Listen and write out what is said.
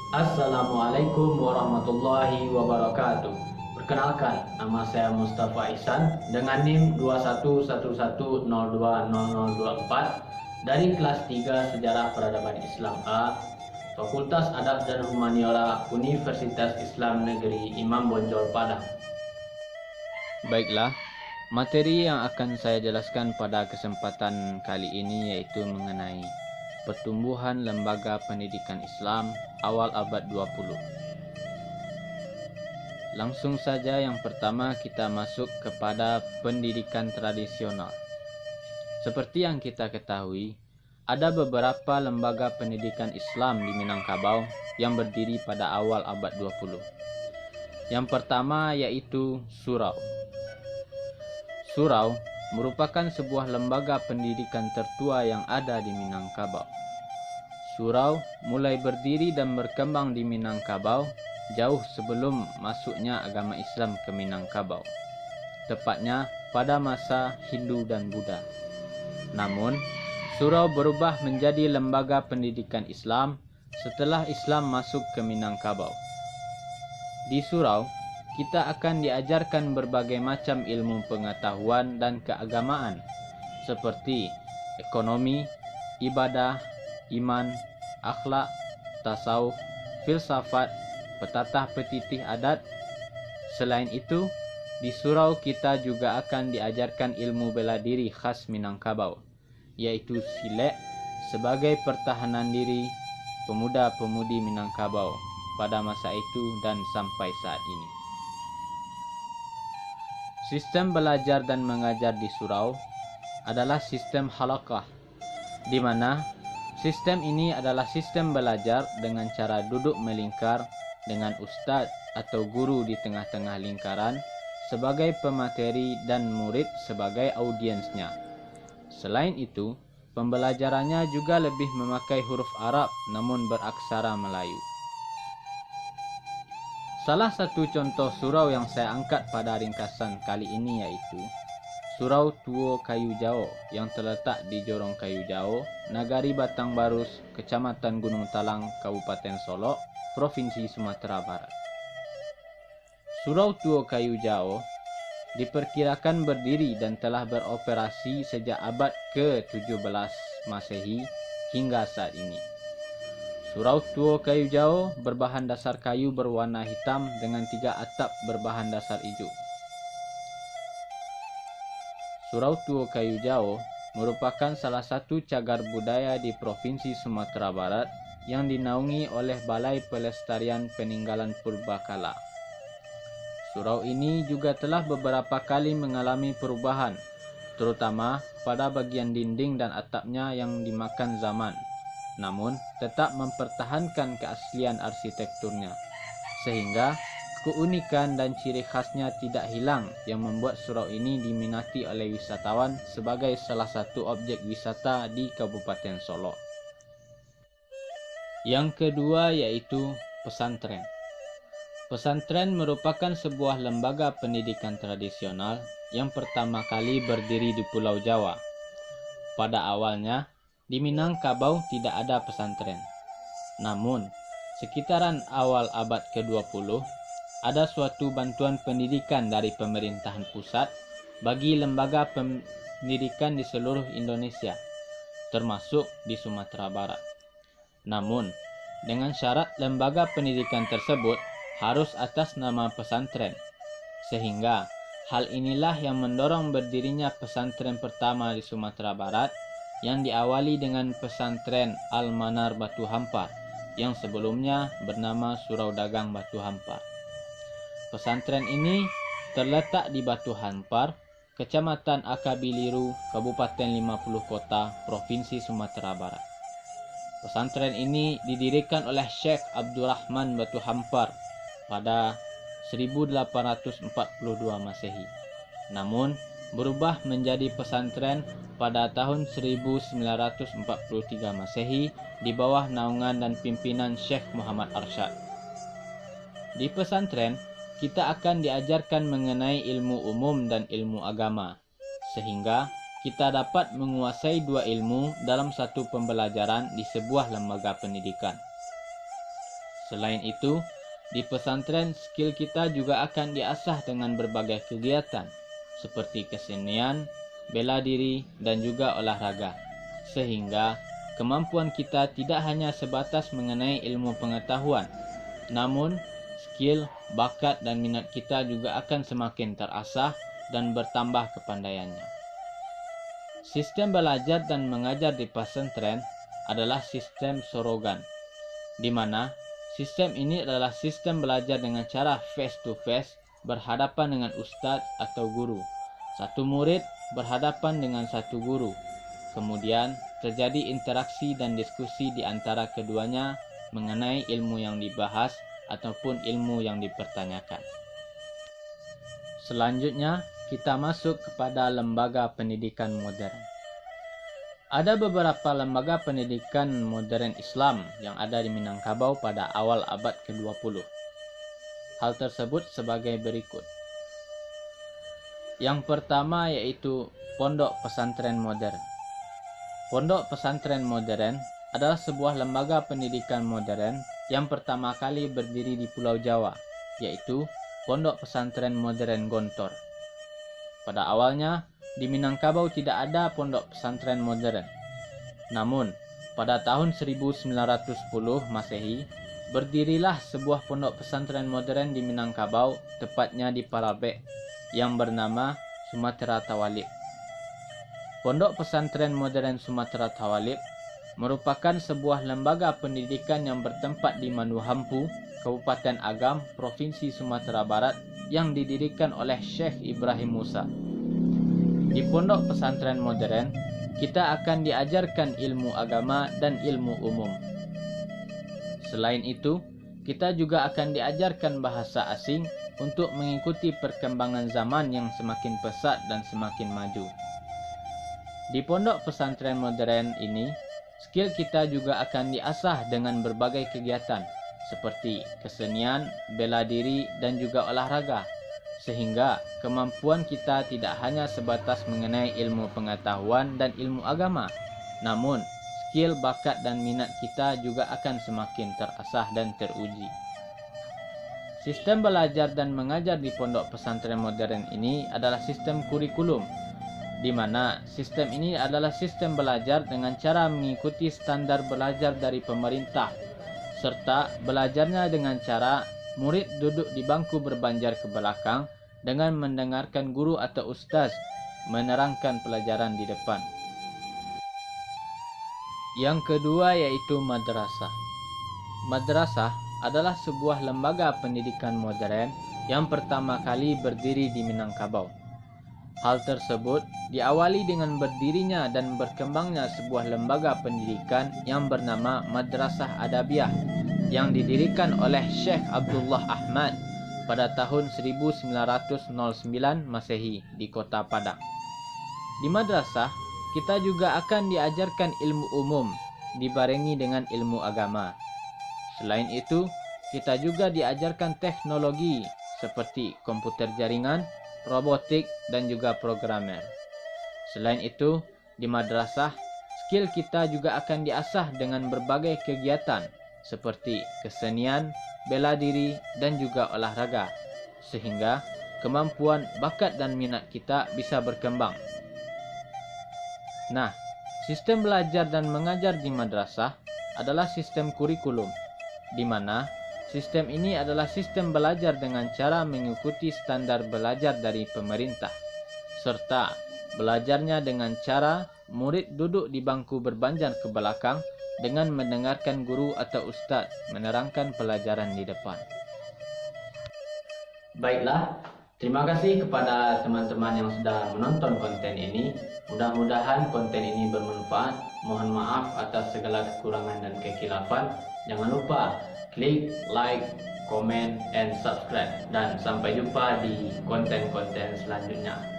Assalamualaikum warahmatullahi wabarakatuh. Perkenalkan, nama saya Mustafa Ihsan dengan NIM 2111020024 dari kelas 3 Sejarah Peradaban Islam A, Fakultas Adab dan Humaniora Universitas Islam Negeri Imam Bonjol Padang. Baiklah, materi yang akan saya jelaskan pada kesempatan kali ini yaitu mengenai pertumbuhan lembaga pendidikan Islam awal abad 20. Langsung saja yang pertama kita masuk kepada pendidikan tradisional. Seperti yang kita ketahui, ada beberapa lembaga pendidikan Islam di Minangkabau yang berdiri pada awal abad 20. Yang pertama yaitu Surau. Surau merupakan sebuah lembaga pendidikan tertua yang ada di Minangkabau. Surau mulai berdiri dan berkembang di Minangkabau jauh sebelum masuknya agama Islam ke Minangkabau, tepatnya pada masa Hindu dan Buddha. Namun, surau berubah menjadi lembaga pendidikan Islam setelah Islam masuk ke Minangkabau. Di surau, kita akan diajarkan berbagai macam ilmu pengetahuan dan keagamaan seperti ekonomi, ibadah, iman, akhlak, tasawuf, filsafat, petatah petitih adat. Selain itu, di surau kita juga akan diajarkan ilmu bela diri khas Minangkabau, yaitu Silek sebagai pertahanan diri pemuda-pemudi Minangkabau pada masa itu dan sampai saat ini. Sistem belajar dan mengajar di surau adalah sistem halaqah, di mana sistem ini adalah sistem belajar dengan cara duduk melingkar dengan ustadz atau guru di tengah-tengah lingkaran sebagai pemateri dan murid sebagai audiensnya. Selain itu, pembelajarannya juga lebih memakai huruf Arab namun beraksara Melayu. Salah satu contoh surau yang saya angkat pada ringkasan kali ini yaitu Surau Tuo Kayu Jao yang terletak di Jorong Kayu Jao, Nagari Batang Barus, Kecamatan Gunung Talang, Kabupaten Solok, Provinsi Sumatera Barat. Surau Tuo Kayu Jao diperkirakan berdiri dan telah beroperasi sejak abad ke-17 Masehi hingga saat ini. Surau Tuo Kayu Jao berbahan dasar kayu berwarna hitam dengan 3 atap berbahan dasar hijau. Surau Tuo Kayu Jao merupakan salah satu cagar budaya di Provinsi Sumatera Barat yang dinaungi oleh Balai Pelestarian Peninggalan Purbakala. Surau ini juga telah beberapa kali mengalami perubahan, terutama pada bagian dinding dan atapnya yang dimakan zaman, namun tetap mempertahankan keaslian arsitekturnya, sehingga keunikan dan ciri khasnya tidak hilang yang membuat surau ini diminati oleh wisatawan sebagai salah satu objek wisata di Kabupaten Solok. Yang kedua yaitu pesantren. Pesantren merupakan sebuah lembaga pendidikan tradisional yang pertama kali berdiri di Pulau Jawa. Pada awalnya, di Minangkabau tidak ada pesantren. Namun, sekitaran awal abad ke-20, ada suatu bantuan pendidikan dari pemerintahan pusat bagi lembaga pendidikan di seluruh Indonesia, termasuk di Sumatera Barat. Namun, dengan syarat lembaga pendidikan tersebut harus atas nama pesantren, sehingga hal inilah yang mendorong berdirinya pesantren pertama di Sumatera Barat yang diawali dengan pesantren Al-Manar Batu Hampar yang sebelumnya bernama Surau Dagang Batu Hampar. Pesantren ini terletak di Batu Hampar, Kecamatan Akabiliru, Kabupaten 50 Kota, Provinsi Sumatera Barat. Pesantren ini didirikan oleh Syekh Abdurrahman Batu Hampar pada 1842 Masehi. Namun, berubah menjadi pesantren pada tahun 1943 Masehi di bawah naungan dan pimpinan Syekh Muhammad Arsyad. Di pesantren, kita akan diajarkan mengenai ilmu umum dan ilmu agama, sehingga kita dapat menguasai 2 ilmu dalam satu pembelajaran di sebuah lembaga pendidikan. Selain itu, di pesantren skill kita juga akan diasah dengan berbagai kegiatan seperti kesenian, bela diri, dan juga olahraga. Sehingga kemampuan kita tidak hanya sebatas mengenai ilmu pengetahuan, namun skill, bakat, dan minat kita juga akan semakin terasah dan bertambah kepandaiannya. Sistem belajar dan mengajar di pesantren adalah sistem sorogan, di mana sistem ini adalah sistem belajar dengan cara face to face, berhadapan dengan ustadz atau guru. Satu murid berhadapan dengan satu guru. Kemudian terjadi interaksi dan diskusi di antara keduanya mengenai ilmu yang dibahas ataupun ilmu yang dipertanyakan. Selanjutnya, kita masuk kepada lembaga pendidikan modern. Ada beberapa lembaga pendidikan modern Islam yang ada di Minangkabau pada awal abad ke-20. Hal tersebut sebagai berikut. Yang pertama yaitu Pondok Pesantren Modern. Pondok Pesantren Modern adalah sebuah lembaga pendidikan modern yang pertama kali berdiri di Pulau Jawa, yaitu Pondok Pesantren Modern Gontor. Pada awalnya, di Minangkabau tidak ada pondok pesantren modern. Namun, pada tahun 1910 Masehi, berdirilah sebuah pondok pesantren modern di Minangkabau, tepatnya di Parabek, yang bernama Sumatera Tawalib. Pondok Pesantren Modern Sumatera Tawalib merupakan sebuah lembaga pendidikan yang bertempat di Manuhampu, Kabupaten Agam, Provinsi Sumatera Barat, yang didirikan oleh Syekh Ibrahim Musa. Di Pondok Pesantren Modern, kita akan diajarkan ilmu agama dan ilmu umum. Selain itu, kita juga akan diajarkan bahasa asing untuk mengikuti perkembangan zaman yang semakin pesat dan semakin maju. Di Pondok Pesantren Modern ini, skill kita juga akan diasah dengan berbagai kegiatan seperti kesenian, bela diri, dan juga olahraga. Sehingga kemampuan kita tidak hanya sebatas mengenai ilmu pengetahuan dan ilmu agama, namun skill, bakat, dan minat kita juga akan semakin terasah dan teruji. Sistem belajar dan mengajar di Pondok Pesantren Modern ini adalah sistem kurikulum, di mana sistem ini adalah sistem belajar dengan cara mengikuti standar belajar dari pemerintah, serta belajarnya dengan cara murid duduk di bangku berbanjar ke belakang dengan mendengarkan guru atau ustaz menerangkan pelajaran di depan. Yang kedua yaitu madrasah. Madrasah adalah sebuah lembaga pendidikan modern yang pertama kali berdiri di Minangkabau. Hal tersebut diawali dengan berdirinya dan berkembangnya sebuah lembaga pendidikan yang bernama Madrasah Adabiyah yang didirikan oleh Syekh Abdullah Ahmad pada tahun 1909 Masehi di Kota Padang. Di madrasah, kita juga akan diajarkan ilmu umum dibarengi dengan ilmu agama. Selain itu, kita juga diajarkan teknologi seperti komputer jaringan, robotik, dan juga programmer. Selain itu, di madrasah, skill kita juga akan diasah dengan berbagai kegiatan seperti kesenian, bela diri, dan juga olahraga, sehingga kemampuan, bakat, dan minat kita bisa berkembang. Nah, sistem belajar dan mengajar di madrasah adalah sistem kurikulum, di mana sistem ini adalah sistem belajar dengan cara mengikuti standar belajar dari pemerintah, serta belajarnya dengan cara murid duduk di bangku berbanjar ke belakang dengan mendengarkan guru atau ustaz menerangkan pelajaran di depan. Baiklah, terima kasih kepada teman-teman yang sudah menonton konten ini. Mudah-mudahan konten ini bermanfaat. Mohon maaf atas segala kekurangan dan kekhilafan. Jangan lupa klik like, comment, and subscribe. Dan sampai jumpa di konten-konten selanjutnya.